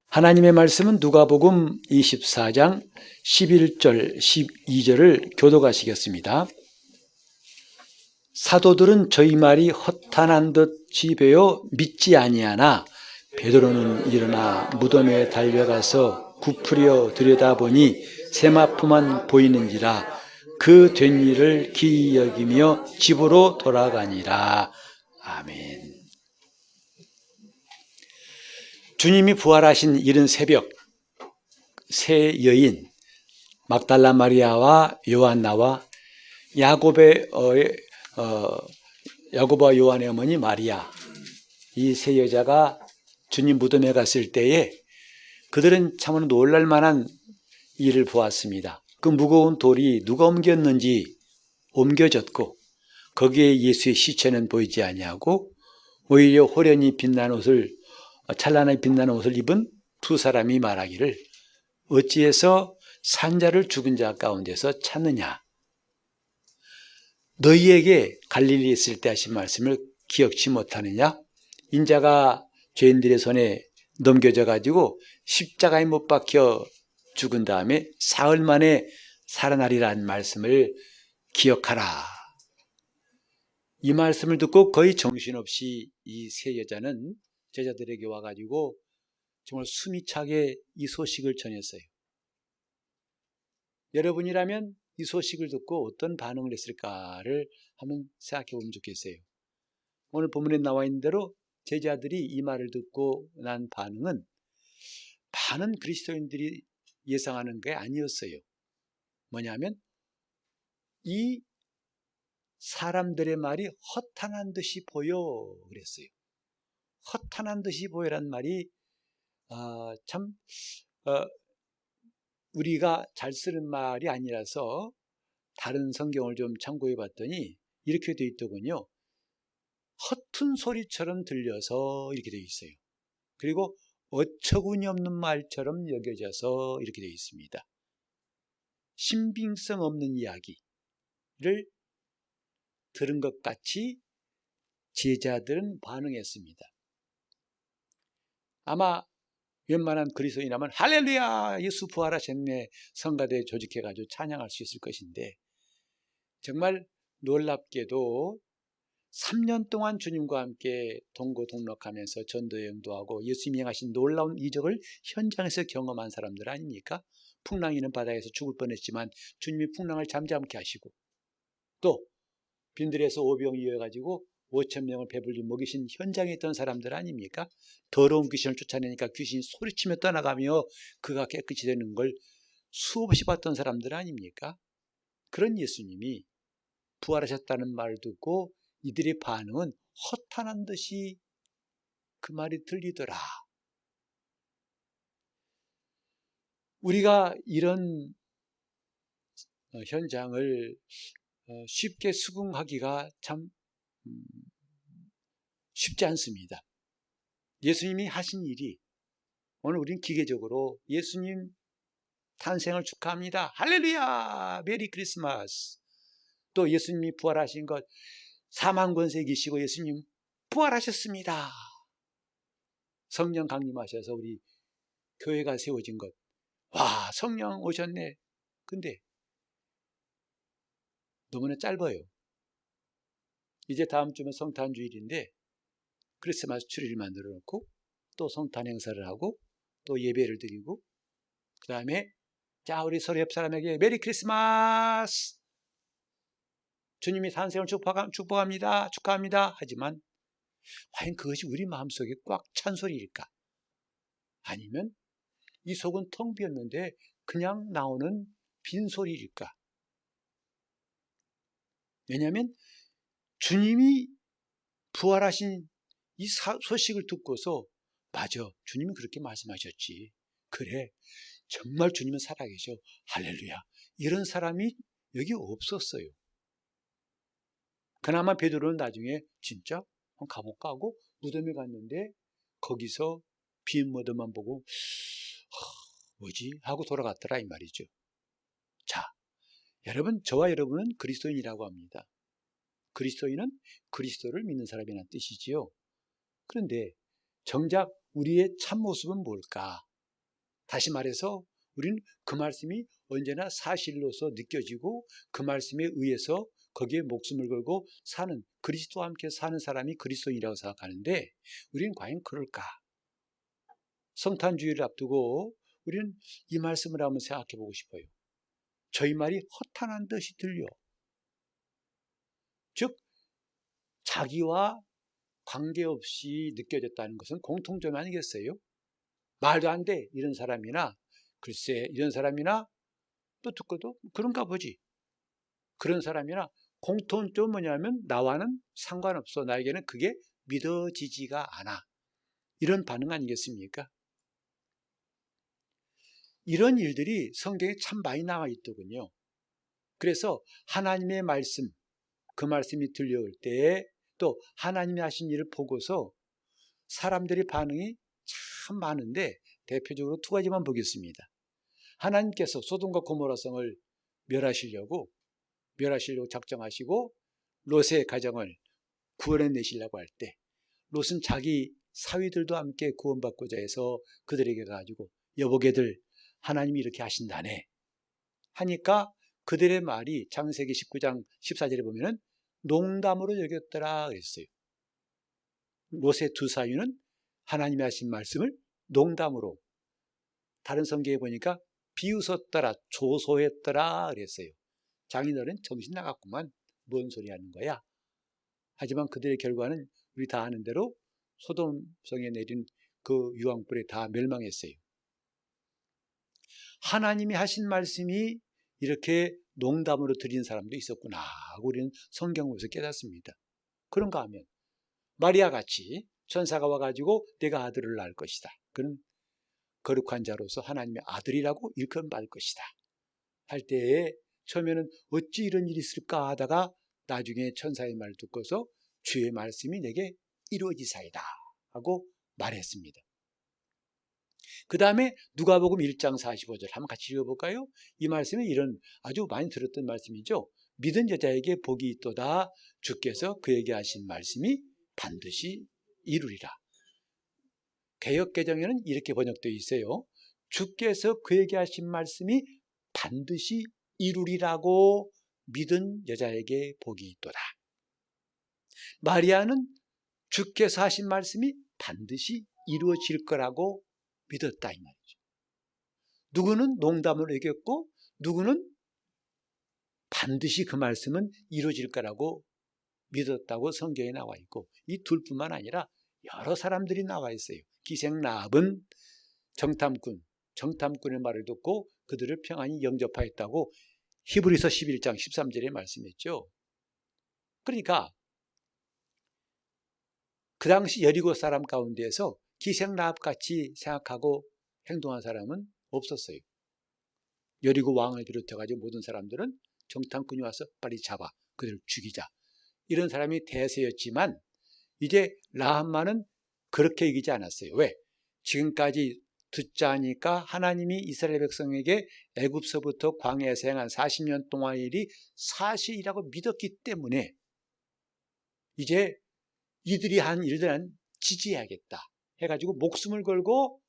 하나님의 말씀은 누가복음 24장 11절 12절을 교독하시겠습니다. 사도들은 저희 말이 허탄한 듯이 배어 믿지 아니하나 베드로는 일어나 무덤에 달려가서 굽으려 들여다보니 세마포만 보이는지라 그 된 일을 기이 여기며 집으로 돌아가니라. 아멘. 주님이 부활하신 이른 새벽, 세 여인 막달라 마리아와 요한나와 야고보와 요한의 어머니 마리아, 이 세 여자가 주님 무덤에 갔을 때에 그들은 참으로 놀랄 만한 일을 보았습니다. 그 무거운 돌이 누가 옮겼는지 옮겨졌고 거기에 예수의 시체는 보이지 아니하고 오히려 호련히 빛난 옷을, 찬란하게 빛나는 옷을 입은 두 사람이 말하기를 어찌해서 산자를 죽은 자 가운데서 찾느냐? 너희에게 갈릴리에 있을 때 하신 말씀을 기억치 못하느냐? 인자가 죄인들의 손에 넘겨져 가지고 십자가에 못 박혀 죽은 다음에 사흘 만에 살아나리라는 말씀을 기억하라. 이 말씀을 듣고 거의 정신없이 이 세 여자는 제자들에게 와가지고 정말 숨이 차게 이 소식을 전했어요. 여러분이라면 이 소식을 듣고 어떤 반응을 했을까를 한번 생각해 보면 좋겠어요. 오늘 본문에 나와 있는 대로 제자들이 이 말을 듣고 난 반응은 많은 그리스도인들이 예상하는 게 아니었어요. 뭐냐면 이 사람들의 말이 허탄한 듯이 보여 그랬어요. 허탄한 듯이 보여란 말이 참 우리가 잘 쓰는 말이 아니라서 다른 성경을 좀 참고해 봤더니 이렇게 되어 있더군요. 허튼 소리처럼 들려서 이렇게 되어 있어요. 그리고 어처구니 없는 말처럼 여겨져서 이렇게 되어 있습니다. 신빙성 없는 이야기를 들은 것 같이 제자들은 반응했습니다. 아마 웬만한 그리스도인이라면 할렐루야 예수 부활하셨네 성가대에 조직해가지고 찬양할 수 있을 것인데 정말 놀랍게도 3년 동안 주님과 함께 동고동락하면서 전도여행도 하고 예수님이 행하신 놀라운 이적을 현장에서 경험한 사람들 아닙니까? 풍랑이는 바다에서 죽을 뻔했지만 주님이 풍랑을 잠잠케 하시고 또 빈들에서 오병이 이어가지고 5,000명을 배불리 먹이신 현장에 있던 사람들 아닙니까? 더러운 귀신을 쫓아내니까 귀신이 소리치며 떠나가며 그가 깨끗이 되는 걸 수없이 봤던 사람들 아닙니까? 그런 예수님이 부활하셨다는 말을 듣고 이들의 반응은 허탄한 듯이 그 말이 들리더라. 우리가 이런 현장을 쉽게 수긍하기가 참 쉽지 않습니다. 예수님이 하신 일이 오늘 우리는 기계적으로 예수님 탄생을 축하합니다. 할렐루야! 메리 크리스마스! 또 예수님이 부활하신 것 사망 권세 이기시고 예수님 부활하셨습니다. 성령 강림하셔서 우리 교회가 세워진 것. 와, 성령 오셨네. 근데 너무나 짧아요. 이제 다음 주면 성탄 주일인데 크리스마스 추리를 만들어 놓고 또 성탄 행사를 하고 또 예배를 드리고 그 다음에 자 우리 서로 옆 사람에게 메리 크리스마스 주님이 탄생을 축복합니다. 축하합니다. 하지만 과연 그것이 우리 마음속에 꽉 찬 소리일까? 아니면 이 속은 텅 비었는데 그냥 나오는 빈소리일까? 왜냐하면 주님이 부활하신 이 소식을 듣고서 맞아, 주님은 그렇게 말씀하셨지. 그래, 정말 주님은 살아계셔. 할렐루야. 이런 사람이 여기 없었어요. 그나마 베드로는 나중에 진짜 한번 가볼까 하고 무덤에 갔는데 거기서 빈 무덤만 보고 뭐지? 하고 돌아갔더라 이 말이죠. 자, 여러분, 저와 여러분은 그리스도인이라고 합니다. 그리스도인은 그리스도를 믿는 사람이라는 뜻이지요. 그런데 정작 우리의 참모습은 뭘까? 다시 말해서 우리는 그 말씀이 언제나 사실로서 느껴지고 그 말씀에 의해서 거기에 목숨을 걸고 사는, 그리스도와 함께 사는 사람이 그리스도인이라고 생각하는데 우리는 과연 그럴까? 성탄주의를 앞두고 우리는 이 말씀을 한번 생각해 보고 싶어요. 저희 말이 허탄한 듯이 들려. 즉 자기와 관계없이 느껴졌다는 것은 공통점 아니겠어요? 말도 안 돼 이런 사람이나, 글쎄 이런 사람이나, 또 듣고도 그런가 보지, 그런 사람이나 공통점 뭐냐면 나와는 상관없어, 나에게는 그게 믿어지지가 않아, 이런 반응 아니겠습니까? 이런 일들이 성경에 참 많이 나와 있더군요. 그래서 하나님의 말씀, 그 말씀이 들려올 때에 또 하나님이 하신 일을 보고서 사람들의 반응이 참 많은데 대표적으로 두 가지만 보겠습니다. 하나님께서 소돔과 고모라 성을 멸하시려고 작정하시고 롯의 가정을 구원해내시려고 할 때 롯은 자기 사위들도 함께 구원받고자 해서 그들에게 가지고 여보게들 하나님이 이렇게 하신다네 하니까 그들의 말이 창세기 19장 14절에 보면은 농담으로 여겼더라 그랬어요. 롯의 두 사위는 하나님이 하신 말씀을 농담으로, 다른 성경에 보니까 비웃었더라, 조소했더라 그랬어요. 장인어른 정신 나갔구만, 뭔 소리 하는 거야. 하지만 그들의 결과는 우리 다 아는 대로 소돔성에 내린 그 유황불에 다 멸망했어요. 하나님이 하신 말씀이 이렇게 농담으로 드린 사람도 있었구나 하고 우리는 성경을 보면서 깨닫습니다. 그런가 하면 마리아 같이 천사가 와가지고 내가 아들을 낳을 것이다, 그는 거룩한 자로서 하나님의 아들이라고 일컬받을 것이다 할 때에 처음에는 어찌 이런 일이 있을까 하다가 나중에 천사의 말을 듣고서 주의 말씀이 내게 이루어지사이다 하고 말했습니다. 그 다음에 누가복음 1장 45절 한번 같이 읽어볼까요? 이 말씀은 이런 아주 많이 들었던 말씀이죠. 믿은 여자에게 복이 있도다, 주께서 그에게 하신 말씀이 반드시 이루리라. 개역개정에는 이렇게 번역되어 있어요. 주께서 그에게 하신 말씀이 반드시 이루리라고 믿은 여자에게 복이 있도다. 마리아는 주께서 하신 말씀이 반드시 이루어질 거라고 믿었다 이 말이죠. 누구는 농담으로 여겼고 누구는 반드시 그 말씀은 이루어질 거라고 믿었다고 성경에 나와 있고, 이 둘뿐만 아니라 여러 사람들이 나와 있어요. 기생 라합은 정탐꾼의 말을 듣고 그들을 평안히 영접하였다고 히브리서 11장 13절에 말씀했죠. 그러니까 그 당시 여리고 사람 가운데에서 기생 라합같이 생각하고 행동한 사람은 없었어요. 여리고 왕을 비롯해가지고 모든 사람들은 정탐꾼이 와서 빨리 잡아 그들을 죽이자, 이런 사람이 대세였지만 이제 라합만은 그렇게 이기지 않았어요. 왜? 지금까지 듣자 하니까 하나님이 이스라엘 백성에게 애굽서부터 광야에서 행한 40년 동안의 일이 사실이라고 믿었기 때문에 이제 이들이 한 일들은 지지해야겠다 해가지고 목숨을 걸고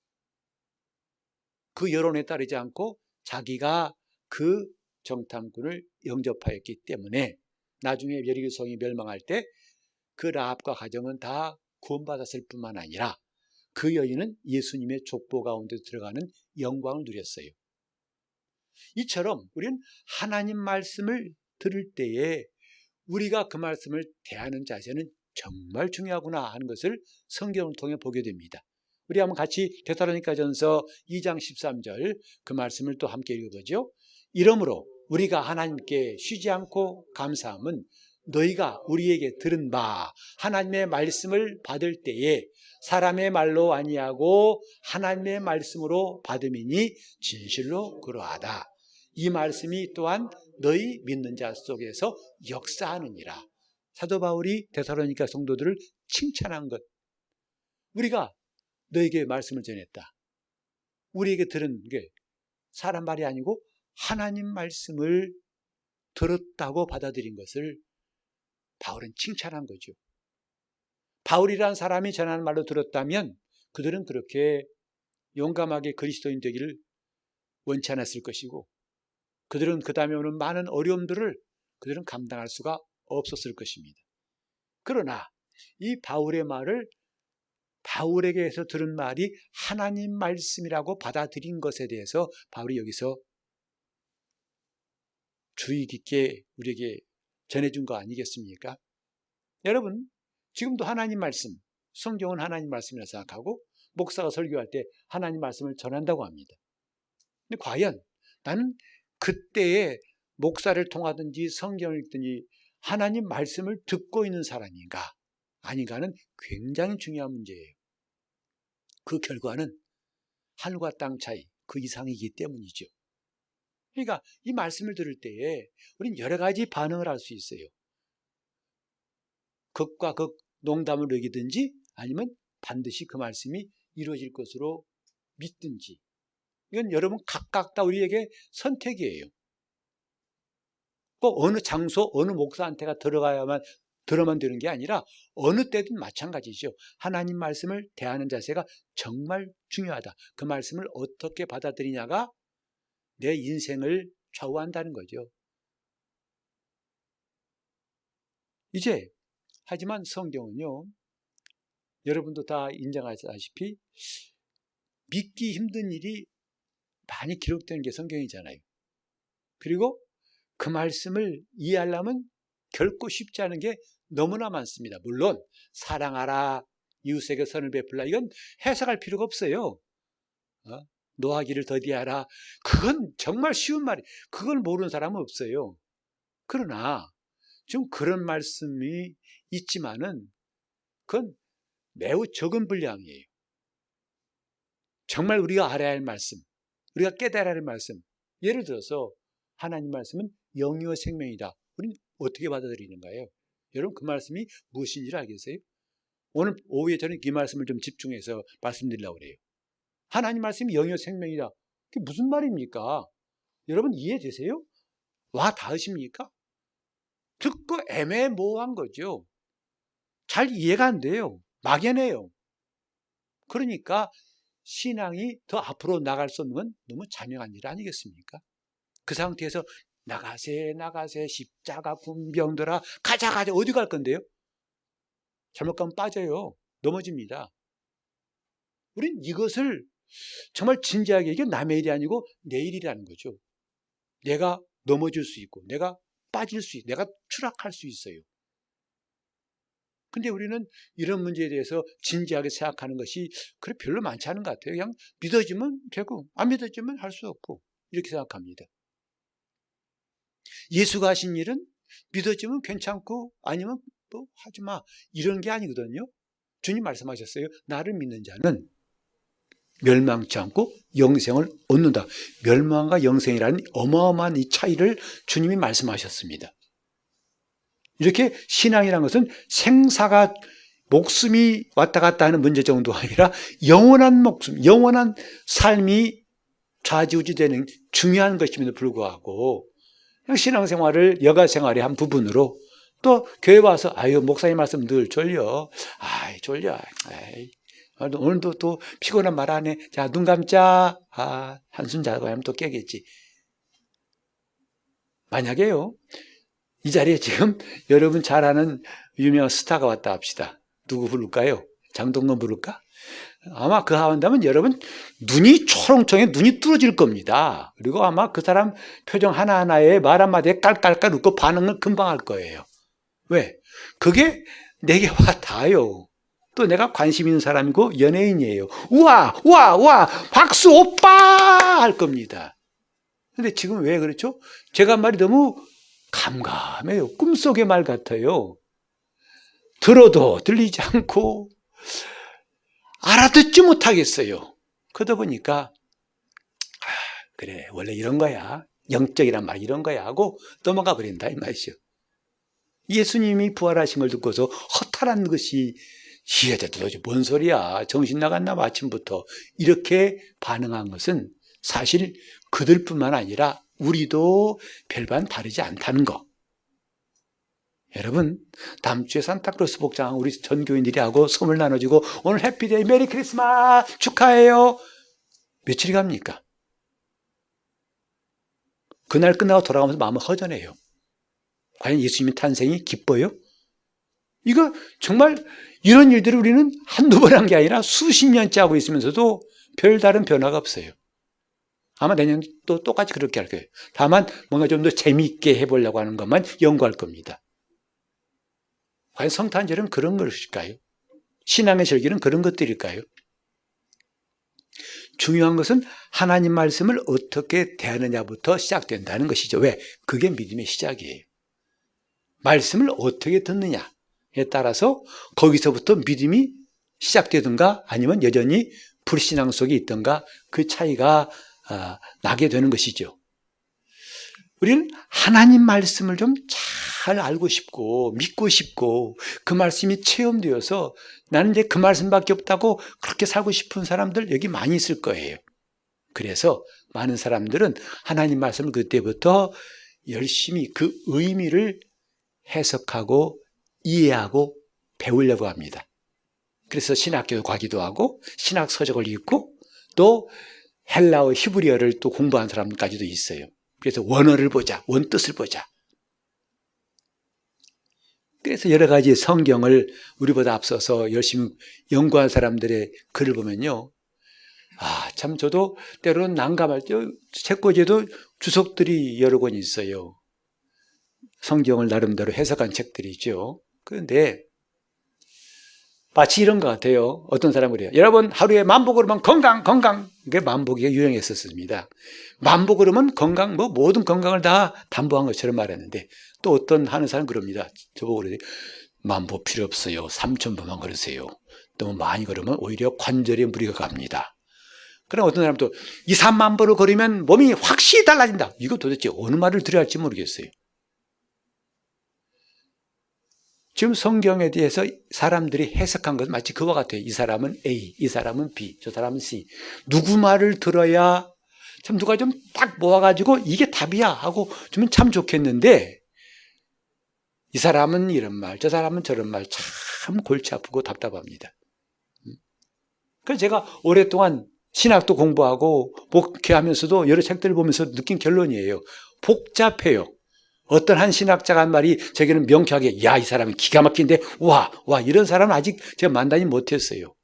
그 여론에 따르지 않고 자기가 그 정탐꾼을 영접하였기 때문에 나중에 여리고성이 멸망할 때 그 라합과 가정은 다 구원받았을 뿐만 아니라 그 여인은 예수님의 족보 가운데 들어가는 영광을 누렸어요. 이처럼 우리는 하나님 말씀을 들을 때에 우리가 그 말씀을 대하는 자세는 정말 중요하구나 하는 것을 성경을 통해 보게 됩니다. 우리 한번 같이 데살로니가전서 2장 13절 그 말씀을 또 함께 읽어보죠. 이러므로 우리가 하나님께 쉬지 않고 감사함은 너희가 우리에게 들은 바 하나님의 말씀을 받을 때에 사람의 말로 아니하고 하나님의 말씀으로 받음이니 진실로 그러하다. 이 말씀이 또한 너희 믿는 자 속에서 역사하느니라. 사도 바울이 데살로니가 성도들을 칭찬한 것, 우리가 너에게 말씀을 전했다, 우리에게 들은 게 사람 말이 아니고 하나님 말씀을 들었다고 받아들인 것을 바울은 칭찬한 거죠. 바울이란 사람이 전하는 말로 들었다면 그들은 그렇게 용감하게 그리스도인 되기를 원치 않았을 것이고, 그들은 그 다음에 오는 많은 어려움들을 그들은 감당할 수가 없었을 것입니다. 그러나 이 바울의 말을 바울에게서 들은 말이 하나님 말씀이라고 받아들인 것에 대해서 바울이 여기서 주의 깊게 우리에게 전해준 거 아니겠습니까? 여러분, 지금도 하나님 말씀, 성경은 하나님 말씀이라 생각하고 목사가 설교할 때 하나님 말씀을 전한다고 합니다. 근데 과연 나는 그때의 목사를 통하든지 성경을 읽든지 하나님 말씀을 듣고 있는 사람인가 아닌가는 굉장히 중요한 문제예요. 그 결과는 하늘과 땅 차이, 그 이상이기 때문이죠. 그러니까 이 말씀을 들을 때에 우리는 여러 가지 반응을 할 수 있어요. 극과 극 농담을 여기든지 아니면 반드시 그 말씀이 이루어질 것으로 믿든지. 이건 여러분 각각 다 우리에게 선택이에요. 꼭 어느 장소, 어느 목사한테가 들어만 되는 게 아니라 어느 때든 마찬가지죠. 하나님 말씀을 대하는 자세가 정말 중요하다. 그 말씀을 어떻게 받아들이냐가 내 인생을 좌우한다는 거죠. 이제 하지만 성경은요, 여러분도 다 인정하시다시피 믿기 힘든 일이 많이 기록된 게 성경이잖아요. 그리고 그 말씀을 이해하려면 결코 쉽지 않은 게 너무나 많습니다. 물론 사랑하라, 이웃에게 선을 베풀라, 이건 해석할 필요가 없어요. 노하기를 더디하라, 그건 정말 쉬운 말이에요. 그걸 모르는 사람은 없어요. 그러나 좀 그런 말씀이 있지만은 그건 매우 적은 분량이에요. 정말 우리가 알아야 할 말씀, 우리가 깨달아야 할 말씀, 예를 들어서 하나님 말씀은 영이요 생명이다. 우리는 어떻게 받아들이는가요? 여러분 그 말씀이 무엇인지를 알겠어요? 오늘 오후에 저는 이 말씀을 좀 집중해서 말씀드리려고 그래요. 하나님 말씀이 영이요 생명이다. 그게 무슨 말입니까? 여러분 이해되세요? 와 닿으십니까? 듣고 애매모호한 거죠. 잘 이해가 안 돼요. 막연해요. 그러니까 신앙이 더 앞으로 나갈 수 없는 건 너무 잔인한 일 아니겠습니까? 그 상태에서 나가세 십자가 군병들아 가자 어디 갈 건데요? 잘못 가면 빠져요. 넘어집니다. 우린 이것을 정말 진지하게, 이게 남의 일이 아니고 내 일이라는 거죠. 내가 넘어질 수 있고 내가 빠질 수 있고 내가 추락할 수 있어요. 근데 우리는 이런 문제에 대해서 진지하게 생각하는 것이 그래 별로 많지 않은 것 같아요. 그냥 믿어지면 되고 안 믿어지면 할 수 없고 이렇게 생각합니다. 예수가 하신 일은 믿어지면 괜찮고 아니면 또 하지마 이런 게 아니거든요. 주님 말씀하셨어요. 나를 믿는 자는 멸망치 않고 영생을 얻는다. 멸망과 영생이라는 어마어마한 이 차이를 주님이 말씀하셨습니다. 이렇게 신앙이라는 것은 생사가 목숨이 왔다 갔다 하는 문제 정도가 아니라 영원한 목숨, 영원한 삶이 좌지우지되는 중요한 것임에도 불구하고 신앙생활을 여가생활의 한 부분으로 또 교회 와서 아유 목사님 말씀 늘 졸려. 아이 졸려. 아이, 오늘도 또 피곤한 말 안 해. 자, 눈 감자. 한숨 자고 하면 또 깨겠지. 만약에요. 이 자리에 지금 여러분 잘 아는 유명한 스타가 왔다 합시다. 누구 부를까요? 장동건 부를까? 아마 그 한다면 여러분 눈이 초롱초롱해 눈이 뚫어질 겁니다. 그리고 아마 그 사람 표정 하나하나에 말 한마디에 깔깔깔 웃고 반응을 금방 할 거예요. 왜? 그게 내게 와 닿아요. 또 내가 관심 있는 사람이고 연예인이에요. 우와 박수 오빠 할 겁니다. 근데 지금 왜 그렇죠? 제가 말이 너무 감감해요. 꿈속의 말 같아요. 들어도 들리지 않고 알아듣지 못하겠어요. 그러다 보니까 그래 원래 이런 거야. 영적이란 말 이런 거야 하고 넘어가 버린다 이 말이죠. 예수님이 부활하신 걸 듣고서 허탈한 것이 이 여자 도대체 뭔 소리야. 정신 나갔나 봐 아침부터. 이렇게 반응한 것은 사실 그들뿐만 아니라 우리도 별반 다르지 않다는 거. 여러분 다음 주에 산타클로스 복장 우리 전교인들이 하고 선물 나눠주고 오늘 해피데이 메리 크리스마스 축하해요. 며칠이 갑니까? 그날 끝나고 돌아가면서 마음은 허전해요. 과연 예수님의 탄생이 기뻐요? 이거 정말 이런 일들을 우리는 한두 번 한 게 아니라 수십 년째 하고 있으면서도 별다른 변화가 없어요. 아마 내년 또 똑같이 그렇게 할 거예요. 다만 뭔가 좀 더 재미있게 해보려고 하는 것만 연구할 겁니다. 과연 성탄절은 그런 것일까요? 신앙의 절기는 그런 것들일까요? 중요한 것은 하나님 말씀을 어떻게 대하느냐부터 시작된다는 것이죠. 왜? 그게 믿음의 시작이에요. 말씀을 어떻게 듣느냐에 따라서 거기서부터 믿음이 시작되든가 아니면 여전히 불신앙 속에 있든가 그 차이가 나게 되는 것이죠. 우리는 하나님 말씀을 좀 잘 알고 싶고 믿고 싶고 그 말씀이 체험되어서 나는 이제 그 말씀밖에 없다고 그렇게 살고 싶은 사람들 여기 많이 있을 거예요. 그래서 많은 사람들은 하나님 말씀을 그때부터 열심히 그 의미를 해석하고 이해하고 배우려고 합니다. 그래서 신학교도 가기도 하고 신학 서적을 읽고 또 헬라어 히브리어를 또 공부한 사람까지도 있어요. 그래서 원어를 보자, 원뜻을 보자. 그래서 여러 가지 성경을 우리보다 앞서서 열심히 연구한 사람들의 글을 보면요. 참 저도 때로는 난감할 때 책꽂이에도 주석들이 여러 권 있어요. 성경을 나름대로 해석한 책들이죠. 그런데 마치 이런 것 같아요. 어떤 사람은 그래요. 여러분 하루에 만복으로만 건강. 그게 만복이 유행했었습니다. 만복으로만 건강, 모든 건강을 다 담보한 것처럼 말했는데 또 어떤 하는 사람은 그럽니다. 저보고 그래요. 만보 필요 없어요. 3,000보만 걸으세요. 너무 많이 걸으면 오히려 관절에 무리가 갑니다. 그럼 어떤 사람은 또 2, 3만 보를 걸으면 몸이 확실히 달라진다. 이거 도대체 어느 말을 들어야 할지 모르겠어요. 지금 성경에 대해서 사람들이 해석한 것은 마치 그와 같아요. 이 사람은 A, 이 사람은 B, 저 사람은 C. 누구 말을 들어야 참 누가 좀 딱 모아가지고 이게 답이야 하고 주면 참 좋겠는데 이 사람은 이런 말, 저 사람은 저런 말 참 골치 아프고 답답합니다. 그래서 제가 오랫동안 신학도 공부하고 목회하면서도 여러 책들을 보면서 느낀 결론이에요. 복잡해요. 어떤 한 신학자가 한 말이 저에게는 명쾌하게 야, 이 사람은 기가 막힌데 와 이런 사람은 아직 제가 만나지 못했어요.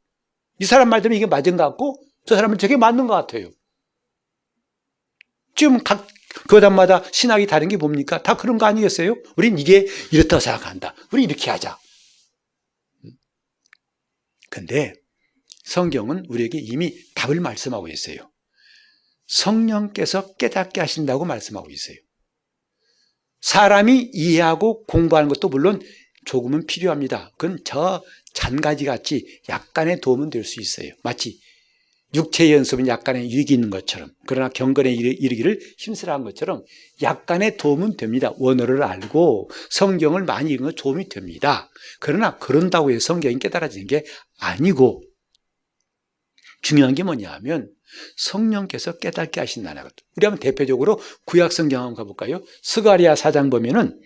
이 사람 말대로 이게 맞은 것 같고 저 사람은 저게 맞는 것 같아요. 지금 각 교단마다 신학이 다른 게 뭡니까? 다 그런 거 아니겠어요? 우린 이게 이렇다고 생각한다. 우린 이렇게 하자. 근데 성경은 우리에게 이미 답을 말씀하고 있어요. 성령께서 깨닫게 하신다고 말씀하고 있어요. 사람이 이해하고 공부하는 것도 물론 조금은 필요합니다. 그건 저 잔가지 같이 약간의 도움은 될 수 있어요. 마치 육체의 연습은 약간의 유익이 있는 것처럼, 그러나 경건에 이르기를 힘쓰라 한 것처럼 약간의 도움은 됩니다. 원어를 알고 성경을 많이 읽는 건 도움이 됩니다. 그러나 그런다고 해서 성경이 깨달아지는 게 아니고 중요한 게 뭐냐 하면 성령께서 깨닫게 하신다는 것. 우리 한번 대표적으로 구약 성경 한번 가볼까요? 스가랴 4장 보면은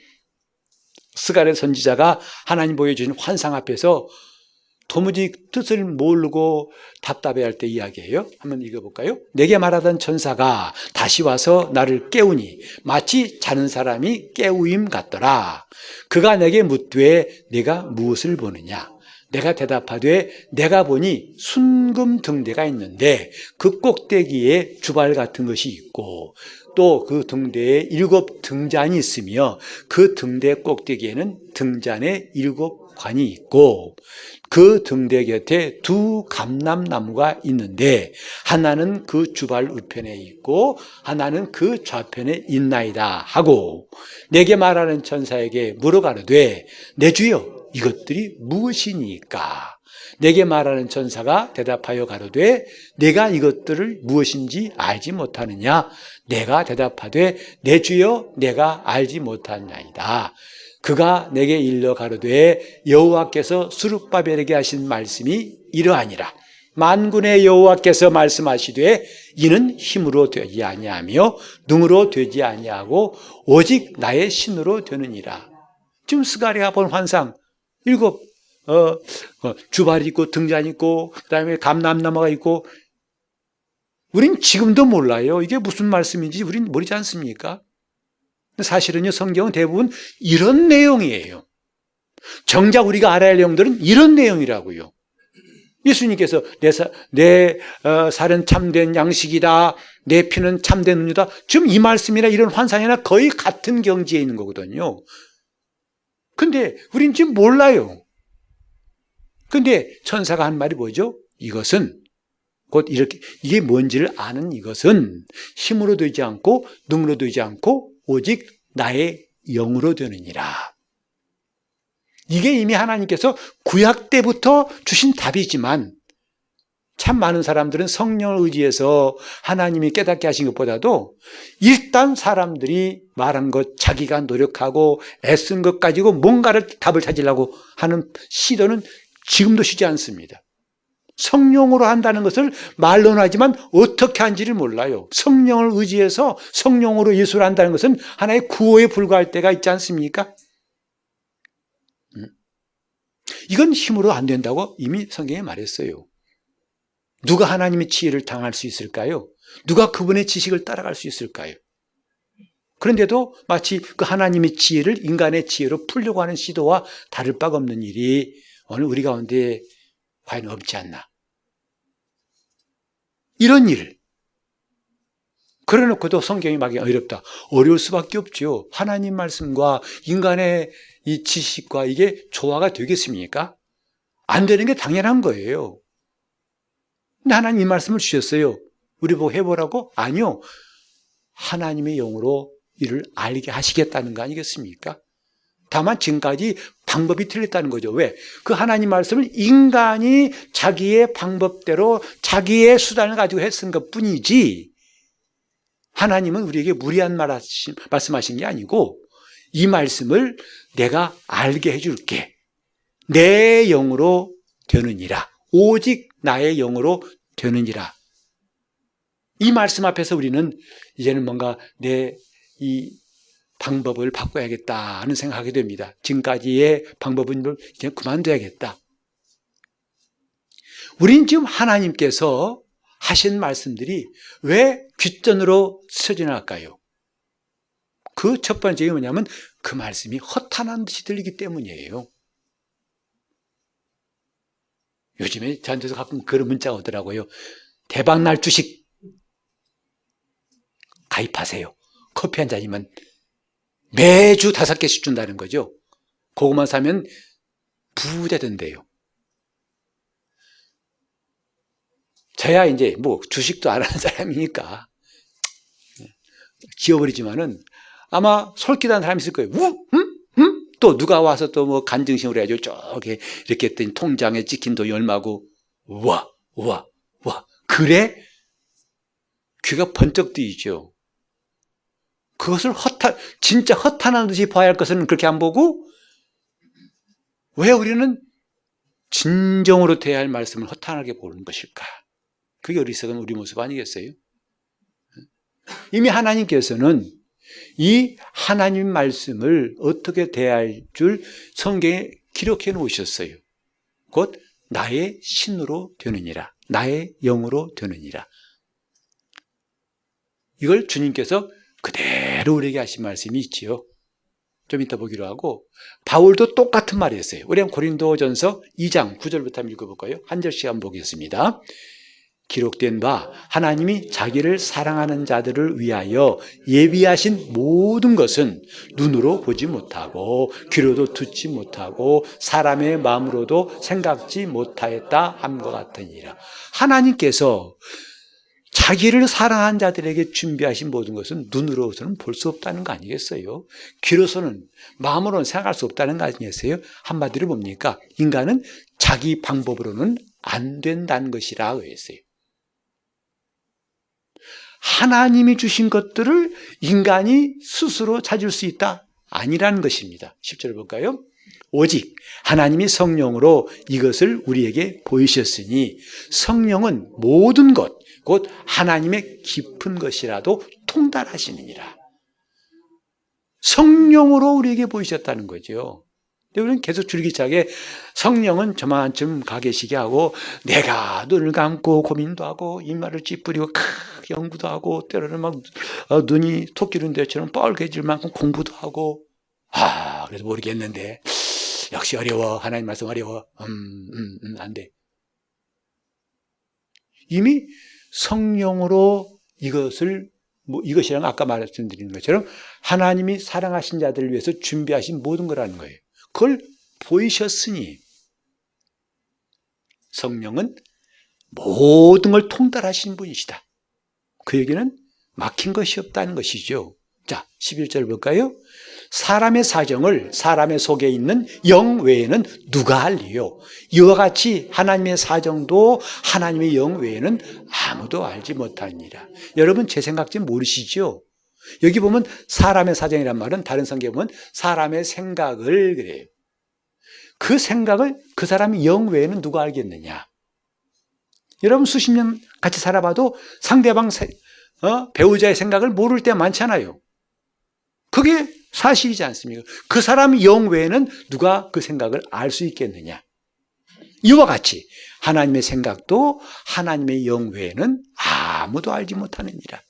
스가랴 선지자가 하나님 보여주신 환상 앞에서 도무지 뜻을 모르고 답답해할 때 이야기예요. 한번 읽어볼까요? 내게 말하던 천사가 다시 와서 나를 깨우니 마치 자는 사람이 깨우임 같더라. 그가 내게 묻되 내가 무엇을 보느냐? 내가 대답하되 내가 보니 순금 등대가 있는데 그 꼭대기에 주발 같은 것이 있고 또 그 등대에 7 등잔이 있으며 그 등대 꼭대기에는 등잔에 7 관이 있고 그 등대 곁에 2 감람나무가 있는데 하나는 그 주발 우편에 있고 하나는 그 좌편에 있나이다 하고 내게 말하는 천사에게 물어가르되 내 주여 이것들이 무엇이니까? 내게 말하는 천사가 대답하여 가로되 내가 이것들을 무엇인지 알지 못하느냐? 내가 대답하되 내 주여 내가 알지 못하나이다. 그가 내게 일러 가로되 여호와께서 스룹바벨에게 하신 말씀이 이러하니라. 만군의 여호와께서 말씀하시되 이는 힘으로 되지 아니하며 능으로 되지 아니하고 오직 나의 신으로 되느니라. 지금 스가랴가 본 환상 7 주발이 있고 등잔이 있고 그다음에 감람나무가 있고 우린 지금도 몰라요. 이게 무슨 말씀인지 우린 모르지 않습니까? 사실은요, 성경은 대부분 이런 내용이에요. 정작 우리가 알아야 할 내용들은 이런 내용이라고요. 예수님께서 내 살은 참된 양식이다, 내 피는 참된 음료다. 지금 이 말씀이나 이런 환상이나 거의 같은 경지에 있는 거거든요. 근데 우린 지금 몰라요. 근데 천사가 한 말이 뭐죠? 이것은 곧 이렇게, 이게 뭔지를 아는 이것은 힘으로 되지 않고 능으로 되지 않고 오직 나의 영으로 되느니라. 이게 이미 하나님께서 구약 때부터 주신 답이지만 참 많은 사람들은 성령을 의지해서 하나님이 깨닫게 하신 것보다도 일단 사람들이 말한 것, 자기가 노력하고 애쓴 것 가지고 뭔가를 답을 찾으려고 하는 시도는 지금도 쉬지 않습니다. 성령으로 한다는 것을 말로는 하지만 어떻게 하는지를 몰라요. 성령을 의지해서 성령으로 예수를 한다는 것은 하나의 구호에 불과할 때가 있지 않습니까? 이건 힘으로 안 된다고 이미 성경에 말했어요. 누가 하나님의 지혜를 당할 수 있을까요? 누가 그분의 지식을 따라갈 수 있을까요? 그런데도 마치 그 하나님의 지혜를 인간의 지혜로 풀려고 하는 시도와 다를 바가 없는 일이 오늘 우리 가운데 과연 없지 않나. 이런 일. 그래놓고도 성경이 막 어렵다. 어려울 수밖에 없죠. 하나님 말씀과 인간의 이 지식과 이게 조화가 되겠습니까? 안 되는 게 당연한 거예요. 근데 하나님 이 말씀을 주셨어요. 우리 보고 해보라고? 아니요. 하나님의 영으로 이를 알게 하시겠다는 거 아니겠습니까? 다만 지금까지 방법이 틀렸다는 거죠. 왜? 그 하나님 말씀을 인간이 자기의 방법대로 자기의 수단을 가지고 했은 것 뿐이지 하나님은 우리에게 무리한 말씀하신 게 아니고 이 말씀을 내가 알게 해줄게. 내 영으로 되느니라. 오직 나의 영으로 되느니라. 이 말씀 앞에서 우리는 이제는 뭔가 내 이 방법을 바꿔야겠다 하는 생각하게 됩니다. 지금까지의 방법은 이제 그만둬야겠다. 우린 지금 하나님께서 하신 말씀들이 왜 귓전으로 스쳐지나갈까요? 그 첫 번째가 뭐냐면 그 말씀이 허탄한 듯이 들리기 때문이에요. 요즘에 저한테서 가끔 그런 문자가 오더라고요. 대박날 주식 가입하세요. 커피 한 잔이면 매주 5개씩 준다는 거죠. 그것만 사면 부자 된대요. 저야 이제 뭐 주식도 안 하는 사람이니까 지워버리지만은 아마 솔깃한 사람이 있을 거예요. 또 누가 와서 또 뭐 간증식으로 해야죠. 저게 이렇게 했더니 통장에 찍힌 돈이 얼마고 와. 그래? 귀가 번쩍 뜨이죠. 그것을 진짜 허탄한 듯이 봐야 할 것은 그렇게 안 보고 왜 우리는 진정으로 대해야 할 말씀을 허탄하게 보는 것일까? 그게 어리석은 우리 모습 아니겠어요? 이미 하나님께서는 이 하나님 말씀을 어떻게 대해야 할 줄 성경에 기록해 놓으셨어요. 곧 나의 신으로 되느니라. 나의 영으로 되느니라. 이걸 주님께서 그대로 우리에게 하신 말씀이 있지요. 좀 이따 보기로 하고 바울도 똑같은 말이 했어요. 우리 고린도전서 2장 9절부터 한번 읽어볼까요? 한 절씩 한번 보겠습니다. 기록된 바 하나님이 자기를 사랑하는 자들을 위하여 예비하신 모든 것은 눈으로 보지 못하고 귀로도 듣지 못하고 사람의 마음으로도 생각지 못하였다 함과 같으니라. 하나님께서 자기를 사랑한 자들에게 준비하신 모든 것은 눈으로서는 볼 수 없다는 거 아니겠어요? 귀로서는 마음으로는 생각할 수 없다는 거 아니겠어요? 한마디로 뭡니까? 인간은 자기 방법으로는 안 된다는 것이라고 했어요. 하나님이 주신 것들을 인간이 스스로 찾을 수 있다? 아니라는 것입니다. 10절 볼까요? 오직 하나님이 성령으로 이것을 우리에게 보이셨으니 성령은 모든 것, 곧 하나님의 깊은 것이라도 통달하시느니라. 성령으로 우리에게 보이셨다는 거죠. 우리는 계속 줄기차게 성령은 저만큼 가 계시게 하고 내가 눈을 감고 고민도 하고 이마를 찌푸리고 연구도 하고 때로는 막 눈이 토끼는 데처럼 뻘개질 만큼 공부도 하고 그래도 모르겠는데 역시 어려워. 하나님 말씀 어려워. 안 돼. 이미 성령으로 이것이랑 아까 말씀드린 것처럼 하나님이 사랑하신 자들을 위해서 준비하신 모든 거라는 거예요. 그걸 보이셨으니 성령은 모든 걸 통달하시는 분이시다. 그 얘기는 막힌 것이 없다는 것이죠. 자, 11절 볼까요? 사람의 사정을 사람의 속에 있는 영 외에는 누가 알리요? 이와 같이 하나님의 사정도 하나님의 영 외에는 아무도 알지 못하니라. 여러분 제 생각 좀 모르시죠? 여기 보면 사람의 사정이란 말은 다른 성경에 보면 사람의 생각을 그래요. 그 생각을 그 사람의 영 외에는 누가 알겠느냐? 여러분 수십 년 같이 살아봐도 상대방 배우자의 생각을 모를 때 많잖아요. 그게 사실이지 않습니까? 그 사람의 영 외에는 누가 그 생각을 알 수 있겠느냐? 이와 같이 하나님의 생각도 하나님의 영 외에는 아무도 알지 못하느니라.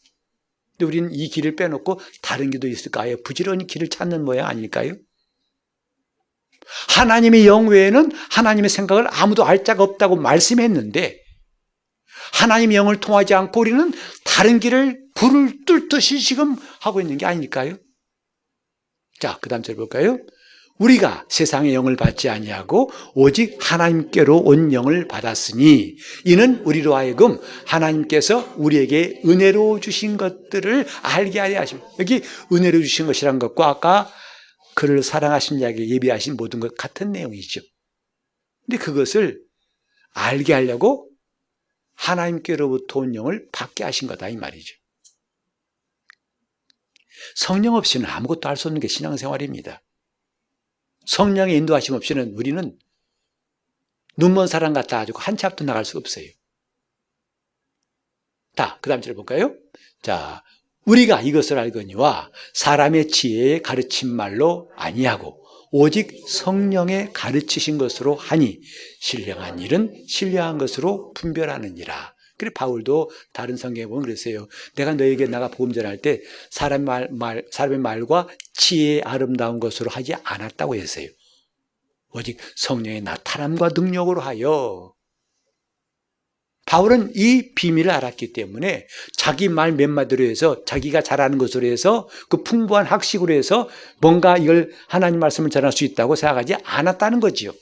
근데 우리는 이 길을 빼놓고 다른 길도 있을까요? 부지런히 길을 찾는 모양 아닐까요? 하나님의 영 외에는 하나님의 생각을 아무도 알 자가 없다고 말씀했는데 하나님의 영을 통하지 않고 우리는 다른 길을 불을 뚫듯이 지금 하고 있는 게 아닐까요? 자, 그 다음 절 볼까요? 우리가 세상의 영을 받지 아니하고 오직 하나님께로 온 영을 받았으니 이는 우리로 하여금 하나님께서 우리에게 은혜로 주신 것들을 알게 하려 하십니다. 여기 은혜로 주신 것이란 것과 아까 그를 사랑하신 자에게 예비하신 모든 것 같은 내용이죠. 근데 그것을 알게 하려고 하나님께로부터 온 영을 받게 하신 거다 이 말이죠. 성령 없이는 아무것도 할 수 없는 게 신앙생활입니다. 성령의 인도하심 없이는 우리는 눈먼 사람 같아 가지고 한 치 앞도 나갈 수가 없어요. 자, 그 다음 절 볼까요? 자, 우리가 이것을 알거니와 사람의 지혜에 가르친 말로 아니하고 오직 성령의 가르치신 것으로 하니 신령한 일은 신령한 것으로 분별하느니라. 그래 바울도 다른 성경에 보면 그랬어요. 내가 너에게 나가 복음 전할 때 사람의 말과 지혜의 아름다운 것으로 하지 않았다고 했어요. 오직 성령의 나타남과 능력으로 하여. 바울은 이 비밀을 알았기 때문에 자기 말 몇 마디로 해서 자기가 잘하는 것으로 해서 그 풍부한 학식으로 해서 뭔가 이걸 하나님 말씀을 전할 수 있다고 생각하지 않았다는 거지요.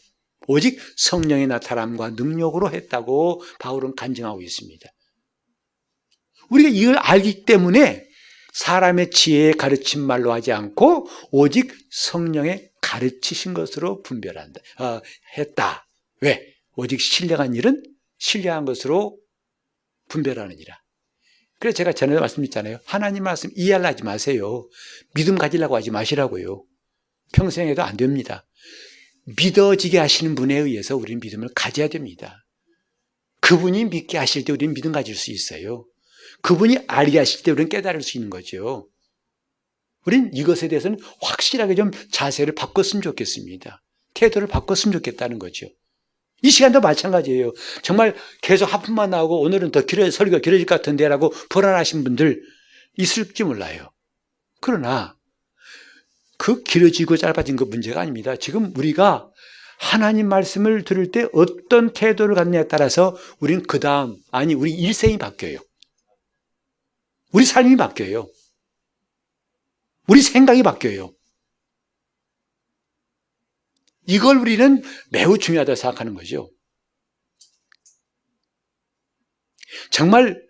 오직 성령의 나타남과 능력으로 했다고 바울은 간증하고 있습니다. 우리가 이걸 알기 때문에 사람의 지혜에 가르친 말로 하지 않고 오직 성령의 가르치신 것으로 분별한다. 했다. 왜? 오직 신령한 일은 신령한 것으로 분별하느니라. 그래서 제가 전에 말씀드렸잖아요. 하나님 말씀 이해하려 하지 마세요. 믿음 가지려고 하지 마시라고요. 평생 해도 안 됩니다. 믿어지게 하시는 분에 의해서 우리는 믿음을 가져야 됩니다. 그분이 믿게 하실 때 우리는 믿음 가질 수 있어요. 그분이 알게 하실 때 우리는 깨달을 수 있는 거죠. 우린 이것에 대해서는 확실하게 좀 자세를 바꿨으면 좋겠습니다. 태도를 바꿨으면 좋겠다는 거죠. 이 시간도 마찬가지예요. 정말 계속 하품만 나오고 오늘은 더 설교가 길어질 것 같은데 라고 불안하신 분들 있을지 몰라요. 그러나 그 길어지고 짧아진 그 문제가 아닙니다. 지금 우리가 하나님 말씀을 들을 때 어떤 태도를 갖느냐에 따라서 우리는 그 다음, 우리 일생이 바뀌어요. 우리 삶이 바뀌어요. 우리 생각이 바뀌어요. 이걸 우리는 매우 중요하다고 생각하는 거죠. 정말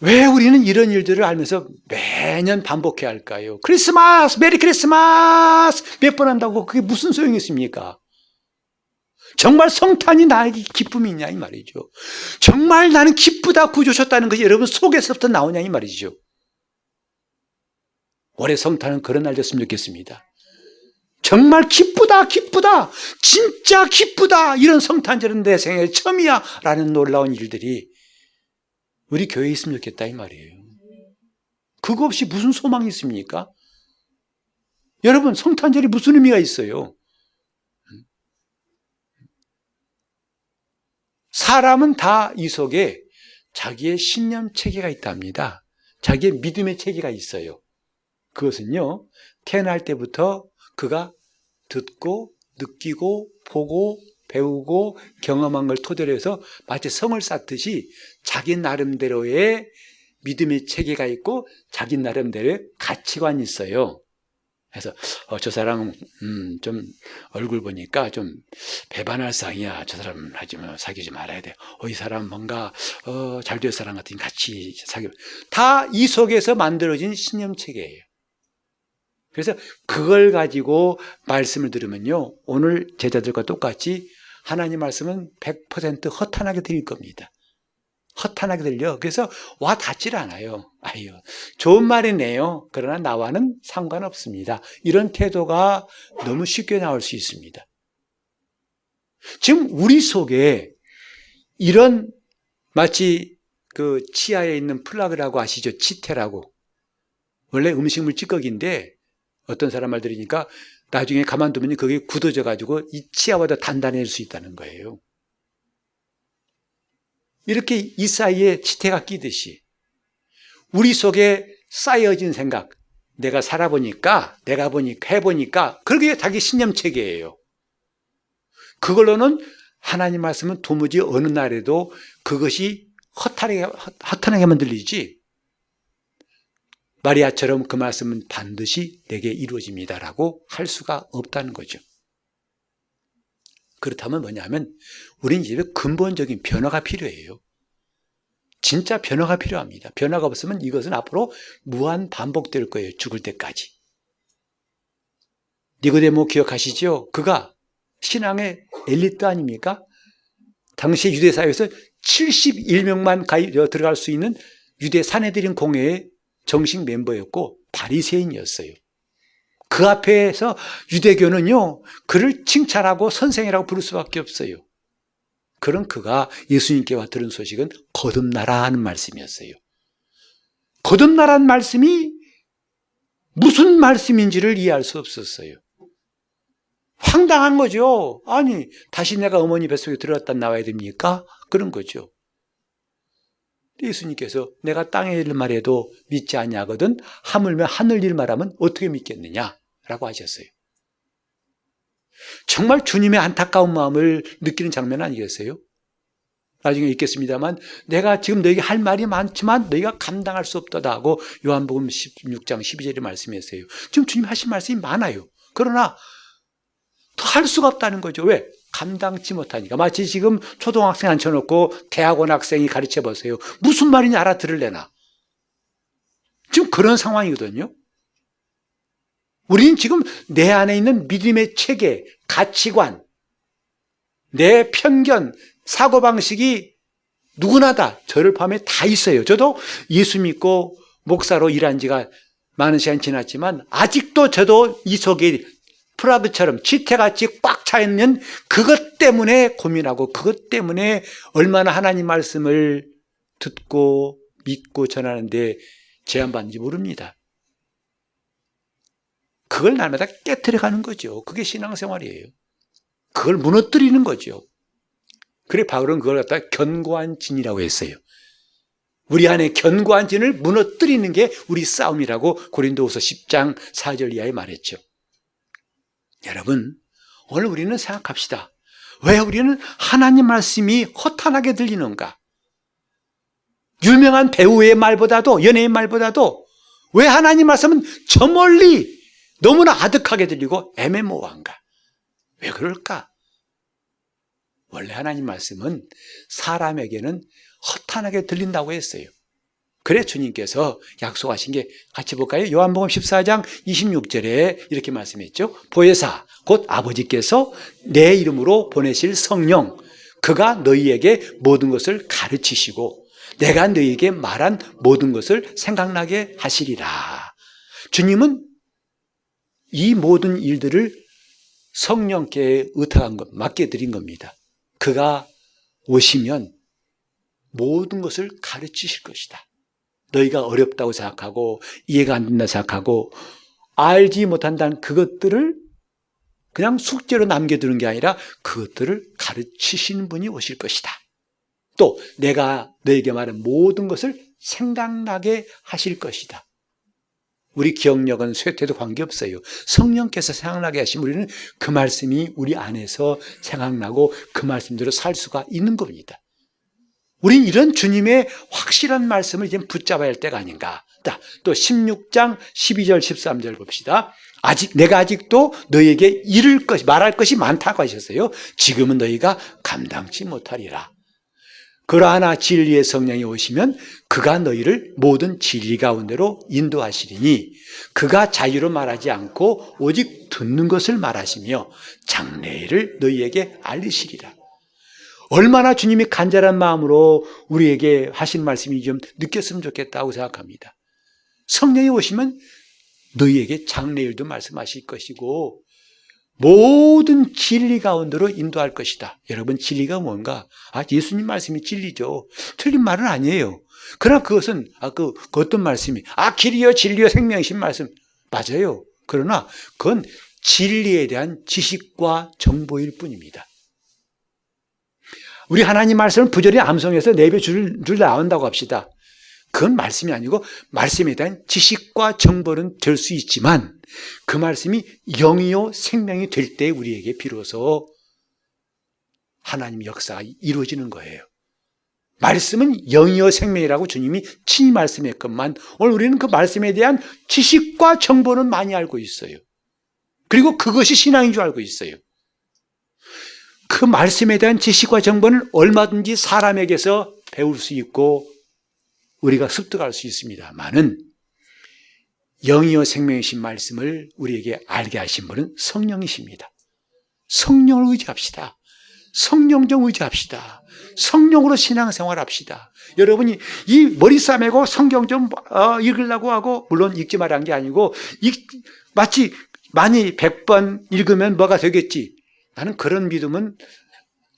왜 우리는 이런 일들을 알면서 매년 반복해야 할까요? 크리스마스, 메리 크리스마스 몇 번 한다고 그게 무슨 소용이 있습니까? 정말 성탄이 나에게 기쁨이 있냐 이 말이죠. 정말 나는 기쁘다 구주셨다는 것이 여러분 속에서부터 나오냐 이 말이죠. 올해 성탄은 그런 날 됐으면 좋겠습니다. 정말 기쁘다 진짜 기쁘다 이런 성탄절은 내 생애 처음이야 라는 놀라운 일들이 우리 교회에 있으면 좋겠다 이 말이에요. 그거 없이 무슨 소망이 있습니까? 여러분 성탄절이 무슨 의미가 있어요? 사람은 다 이 속에 자기의 신념 체계가 있답니다. 자기의 믿음의 체계가 있어요. 그것은요, 태어날 때부터 그가 듣고 느끼고 보고 배우고 경험한 걸 토대로 해서 마치 성을 쌓듯이 자기 나름대로의 믿음의 체계가 있고 자기 나름대로의 가치관이 있어요. 그래서 저 사람 좀 얼굴 보니까 좀 배반할 상이야. 저 사람 사귀지 말아야 돼. 이 사람 뭔가 잘 될 사람 같으니 같이 사귀어. 다 이 속에서 만들어진 신념 체계예요. 그래서 그걸 가지고 말씀을 들으면요, 오늘 제자들과 똑같이 하나님 말씀은 100% 허탄하게 들릴 겁니다. 허탄하게 들려. 그래서 와 닿질 않아요. 아유, 좋은 말이네요. 그러나 나와는 상관없습니다. 이런 태도가 너무 쉽게 나올 수 있습니다. 지금 우리 속에 이런 마치 그 치아에 있는 플라그라고 아시죠? 치태라고. 원래 음식물 찌꺼기인데 어떤 사람 말 들으니까 나중에 가만두면 그게 굳어져 가지고 이 치아보다 단단해질 수 있다는 거예요. 이렇게 이 사이에 치태가 끼듯이 우리 속에 쌓여진 생각, 내가 살아보니까, 내가 보니까, 해보니까, 그게 자기 신념체계예요. 그걸로는 하나님 말씀은 도무지 어느 날에도 그것이 허탄하게만 들리지, 마리아처럼 그 말씀은 반드시 내게 이루어집니다라고 할 수가 없다는 거죠. 그렇다면 뭐냐면 우리는 이제 근본적인 변화가 필요해요. 진짜 변화가 필요합니다. 변화가 없으면 이것은 앞으로 무한 반복될 거예요. 죽을 때까지. 니고데모 기억하시죠? 그가 신앙의 엘리트 아닙니까? 당시 유대 사회에서 71명만 들어갈 수 있는 유대 사내들인 공회의 정식 멤버였고 바리새인이었어요. 그 앞에서 유대교는요, 그를 칭찬하고 선생이라고 부를 수밖에 없어요. 그런 그가 예수님께 와 들은 소식은 거듭나라 하는 말씀이었어요. 거듭나라는 말씀이 무슨 말씀인지를 이해할 수 없었어요. 황당한 거죠. 아니, 다시 내가 어머니 뱃속에 들어갔다 나와야 됩니까? 그런 거죠. 예수님께서 내가 땅의 일 말해도 믿지 아니하거든 하물며 하늘 일 말하면 어떻게 믿겠느냐라고 하셨어요. 정말 주님의 안타까운 마음을 느끼는 장면 아니겠어요? 나중에 읽겠습니다만 내가 지금 너에게 할 말이 많지만 너희가 감당할 수 없다다 하고 요한복음 16장 12절에 말씀했어요. 지금 주님 하신 말씀이 많아요. 그러나 더 할 수가 없다는 거죠. 왜? 감당치 못하니까. 마치 지금 초등학생 앉혀놓고 대학원 학생이 가르쳐 보세요. 무슨 말인지 알아들을래나? 지금 그런 상황이거든요. 우리는 지금 내 안에 있는 믿음의 체계, 가치관, 내 편견, 사고방식이 누구나 다 저를 포함해 다 있어요. 저도 예수 믿고 목사로 일한 지가 많은 시간이 지났지만 아직도 저도 이 속에 플라그처럼 지태같이 꽉 차 있는 그것 때문에 고민하고 그것 때문에 얼마나 하나님 말씀을 듣고 믿고 전하는데 제한받는지 모릅니다. 그걸 날마다 깨트려가는 거죠. 그게 신앙생활이에요. 그걸 무너뜨리는 거죠. 그래 바울은 그걸 갖다가 견고한 진이라고 했어요. 우리 안에 견고한 진을 무너뜨리는 게 우리 싸움이라고 고린도후서 10장 4절 이하에 말했죠. 여러분, 오늘 우리는 생각합시다. 왜 우리는 하나님 말씀이 허탄하게 들리는가? 유명한 배우의 말보다도, 연예인 말보다도 왜 하나님 말씀은 저 멀리 너무나 아득하게 들리고 애매모호한가? 왜 그럴까? 원래 하나님 말씀은 사람에게는 허탄하게 들린다고 했어요. 그래 주님께서 약속하신 게 같이 볼까요? 요한복음 14장 26절에 이렇게 말씀했죠. 보혜사 곧 아버지께서 내 이름으로 보내실 성령 그가 너희에게 모든 것을 가르치시고 내가 너희에게 말한 모든 것을 생각나게 하시리라. 주님은 이 모든 일들을 성령께 의탁한 것, 맡겨드린 겁니다. 그가 오시면 모든 것을 가르치실 것이다. 너희가 어렵다고 생각하고 이해가 안 된다고 생각하고 알지 못한다는 그것들을 그냥 숙제로 남겨두는 게 아니라 그것들을 가르치시는 분이 오실 것이다. 또 내가 너에게 말한 모든 것을 생각나게 하실 것이다. 우리 기억력은 쇠퇴도 관계없어요. 성령께서 생각나게 하시면 우리는 그 말씀이 우리 안에서 생각나고 그 말씀대로 살 수가 있는 겁니다. 우린 이런 주님의 확실한 말씀을 이제 붙잡아야 할 때가 아닌가. 또 16장 12절 13절 봅시다. 내가 아직도 너희에게 말할 것이 많다고 하셨어요. 지금은 너희가 감당치 못하리라. 그러나 진리의 성령이 오시면 그가 너희를 모든 진리 가운데로 인도하시리니 그가 자유로 말하지 않고 오직 듣는 것을 말하시며 장래일을 너희에게 알리시리라. 얼마나 주님이 간절한 마음으로 우리에게 하신 말씀이 좀 느꼈으면 좋겠다고 생각합니다. 성령이 오시면 너희에게 장래일도 말씀하실 것이고 모든 진리 가운데로 인도할 것이다. 여러분, 진리가 뭔가? 예수님 말씀이 진리죠. 틀린 말은 아니에요. 그러나 그것은 그 어떤 말씀이 길이요 진리요 생명이신 말씀 맞아요. 그러나 그건 진리에 대한 지식과 정보일 뿐입니다. 우리 하나님 말씀을 부절히 암송해서 내배 줄 나온다고 합시다. 그건 말씀이 아니고 말씀에 대한 지식과 정보는 될 수 있지만 그 말씀이 영이요 생명이 될 때 우리에게 비로소 하나님의 역사가 이루어지는 거예요. 말씀은 영이요 생명이라고 주님이 친히 말씀했건만 오늘 우리는 그 말씀에 대한 지식과 정보는 많이 알고 있어요. 그리고 그것이 신앙인 줄 알고 있어요. 그 말씀에 대한 지식과 정보는 얼마든지 사람에게서 배울 수 있고 우리가 습득할 수 있습니다만은 영이요 생명이신 말씀을 우리에게 알게 하신 분은 성령이십니다. 성령을 의지합시다. 성령 좀 의지합시다. 성령으로 신앙생활합시다. 여러분이 이 머리 싸매고 성경 좀 읽으려고 하고 물론 읽지 말란 게 아니고 마치 많이 100번 읽으면 뭐가 되겠지. 나는 그런 믿음은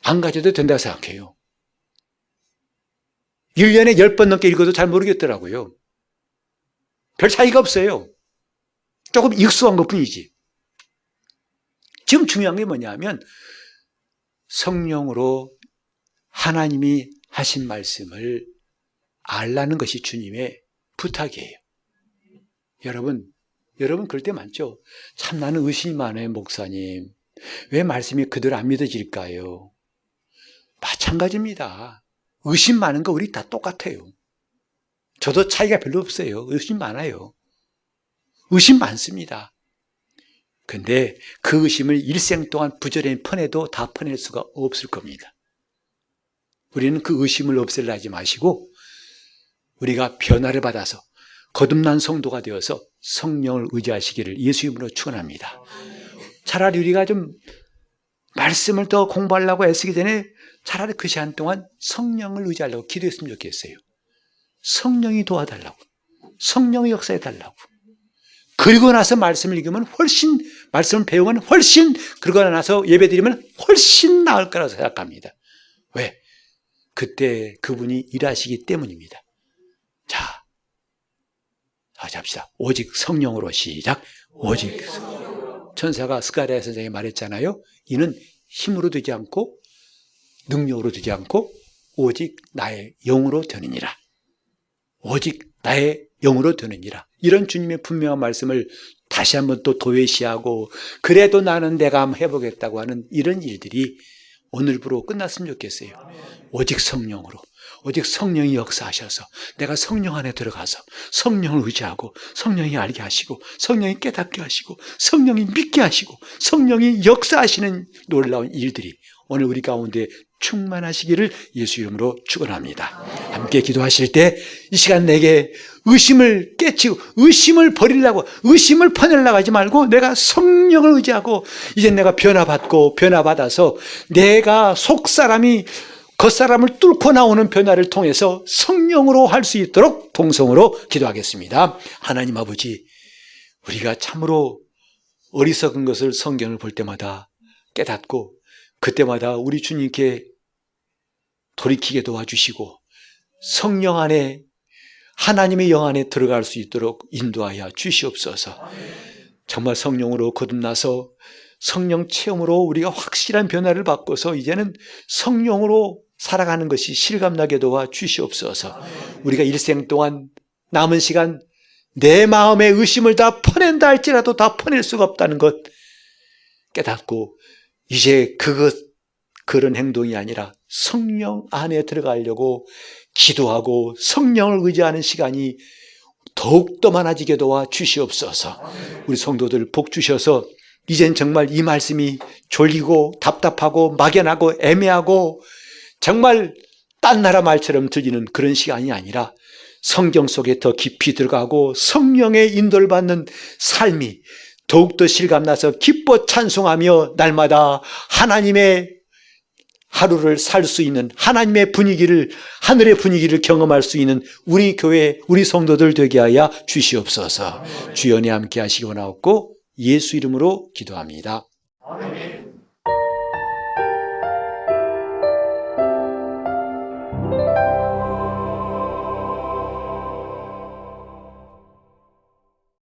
안 가져도 된다고 생각해요. 1년에 10번 넘게 읽어도 잘 모르겠더라고요. 별 차이가 없어요. 조금 익숙한 것뿐이지. 지금 중요한 게 뭐냐면 성령으로 하나님이 하신 말씀을 알라는 것이 주님의 부탁이에요. 여러분 그럴 때 많죠. 참 나는 의심이 많아요, 목사님. 왜 말씀이 그대로 안 믿어질까요? 마찬가지입니다. 의심 많은 거 우리 다 똑같아요. 저도 차이가 별로 없어요. 의심 많아요. 의심 많습니다. 근데 그 의심을 일생 동안 부지런히 퍼내도 다 퍼낼 수가 없을 겁니다. 우리는 그 의심을 없애려 하지 마시고 우리가 변화를 받아서 거듭난 성도가 되어서 성령을 의지하시기를 예수 이름으로 축원합니다. 차라리 우리가 좀 말씀을 더 공부하려고 애쓰기 전에 차라리 그 시간 동안 성령을 의지하려고 기도했으면 좋겠어요. 성령이 도와달라고. 성령의 역사해달라고. 그리고 나서 말씀을 읽으면 말씀을 배우면 그러고 나서 예배드리면 훨씬 나을 거라고 생각합니다. 왜? 그때 그분이 일하시기 때문입니다. 자, 다시 합시다. 오직 성령으로 시작. 오직 천사가 스가랴 선생이 말했잖아요. 이는 힘으로 되지 않고 능력으로 되지 않고 오직 나의 영으로 되느니라. 오직 나의 영으로 되느니라. 이런 주님의 분명한 말씀을 다시 한번 또 도외시하고 그래도 나는 내가 한번 해보겠다고 하는 이런 일들이 오늘부로 끝났으면 좋겠어요. 오직 성령으로. 오직 성령이 역사하셔서 내가 성령 안에 들어가서 성령을 의지하고 성령이 알게 하시고 성령이 깨닫게 하시고 성령이 믿게 하시고 성령이 역사하시는 놀라운 일들이 오늘 우리 가운데 충만하시기를 예수 이름으로 축원합니다. 함께 기도하실 때 이 시간 내게 의심을 깨치고 의심을 버리려고 의심을 퍼내려고 하지 말고 내가 성령을 의지하고 이제 내가 변화받아서 내가 속사람이 겉사람을 뚫고 나오는 변화를 통해서 성령으로 할 수 있도록 동성으로 기도하겠습니다. 하나님 아버지, 우리가 참으로 어리석은 것을 성경을 볼 때마다 깨닫고 그때마다 우리 주님께 돌이키게 도와주시고 성령 안에 하나님의 영 안에 들어갈 수 있도록 인도하여 주시옵소서. 정말 성령으로 거듭나서 성령 체험으로 우리가 확실한 변화를 받고서 이제는 성령으로 살아가는 것이 실감나게 도와 주시옵소서. 우리가 일생 동안 남은 시간 내 마음의 의심을 다 퍼낸다 할지라도 다 퍼낼 수가 없다는 것 깨닫고 이제 그런 행동이 아니라 성령 안에 들어가려고 기도하고 성령을 의지하는 시간이 더욱더 많아지게 도와 주시옵소서. 우리 성도들 복 주셔서 이젠 정말 이 말씀이 졸리고 답답하고 막연하고 애매하고 정말 딴 나라 말처럼 들리는 그런 시간이 아니라 성경 속에 더 깊이 들어가고 성령의 인도를 받는 삶이 더욱더 실감나서 기뻐 찬송하며 날마다 하나님의 하루를 살 수 있는 하나님의 분위기를, 하늘의 분위기를 경험할 수 있는 우리 교회, 우리 성도들 되게 하여 주시옵소서. 주여 은혜 함께 하시기 원하옵고 예수 이름으로 기도합니다. 아멘.